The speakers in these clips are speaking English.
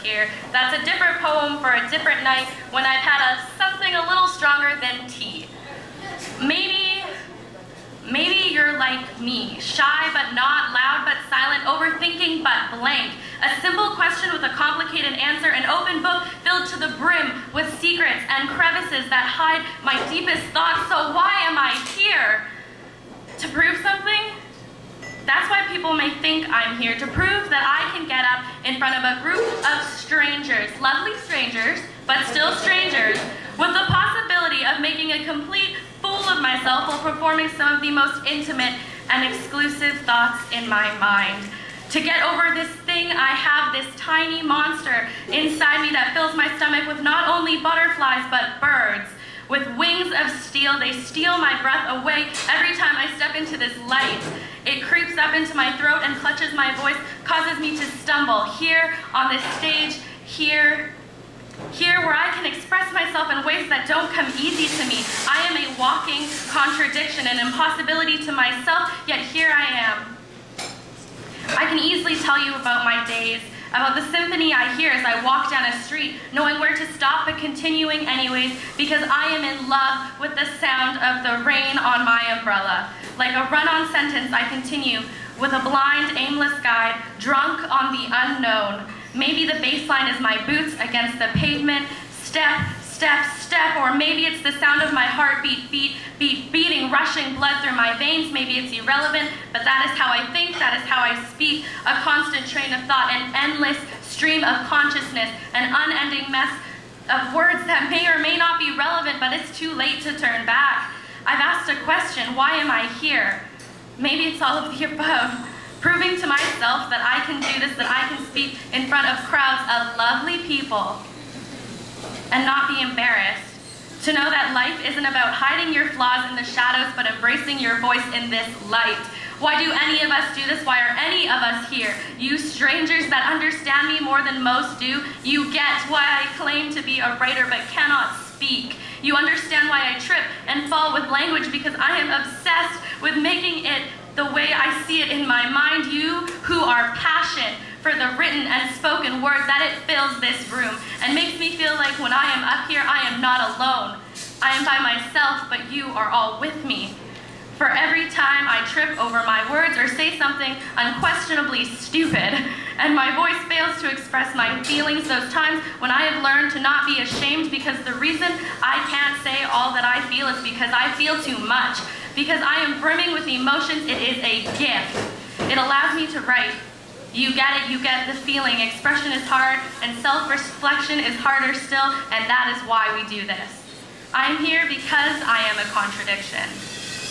here. That's a different poem for a different night when I've had something a little stronger than tea. Maybe you're like me, shy but not, loud but silent, overthinking but blank. A simple question with a complicated answer, an open book filled to the brim with secrets and crevices that hide my deepest thoughts. So why am I here? To prove something? That's why people may think I'm here, to prove that I can get up in front of a group of strangers, lovely strangers, but still strangers, with the possibility of making a complete fool of myself while performing some of the most intimate and exclusive thoughts in my mind. To get over this thing, I have this tiny monster inside me that fills my stomach with not only butterflies, but birds. With wings of steel, they steal my breath away every time I step into this light. It creeps up into my throat and clutches my voice, causes me to stumble. Here on this stage, here where I can express myself in ways that don't come easy to me. I am a walking contradiction, an impossibility to myself, yet here I am. I can easily tell you about my days, about the symphony I hear as I walk down a street, knowing where to stop but continuing anyways, because I am in love with the sound of the rain on my umbrella. Like a run-on sentence, I continue with a blind, aimless guide, drunk on the unknown. Maybe the bass line is my boots against the pavement, step, step, step, or maybe it's the sound of my heartbeat, beating, rushing blood through my veins. Maybe it's irrelevant, but that is how I think, that is how I speak, a constant train of thought, an endless stream of consciousness, an unending mess of words that may or may not be relevant, but it's too late to turn back. I've asked a question, why am I here? Maybe it's all of the above. Proving to myself that I can do this, that I can speak in front of crowds of lovely people and not be embarrassed. To know that life isn't about hiding your flaws in the shadows, but embracing your voice in this light. Why do any of us do this? Why are any of us here? You strangers that understand me more than most do, you get why I claim to be a writer but cannot speak. You understand why I trip and fall with language, because I am obsessed with making it the way I see it in my mind. You who are passionate for the written and spoken word, that it fills this room and makes me feel like when I am up here, I am not alone. I am by myself, but you are all with me. For every time I trip over my words or say something unquestionably stupid, and my voice fails to express my feelings, those times when I have learned to not be ashamed, because the reason I can't say all that I feel is because I feel too much. Because I am brimming with emotions, it is a gift. It allows me to write. You get the feeling. Expression is hard, and self-reflection is harder still, and that is why we do this. I am here because I am a contradiction.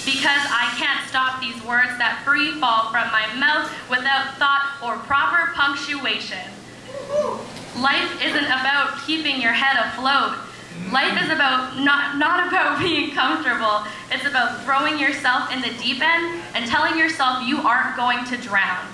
Because I can't stop these words that free fall from my mouth without thought or proper punctuation. Life isn't about keeping your head afloat. Life is about not about being comfortable. It's about throwing yourself in the deep end and telling yourself you aren't going to drown.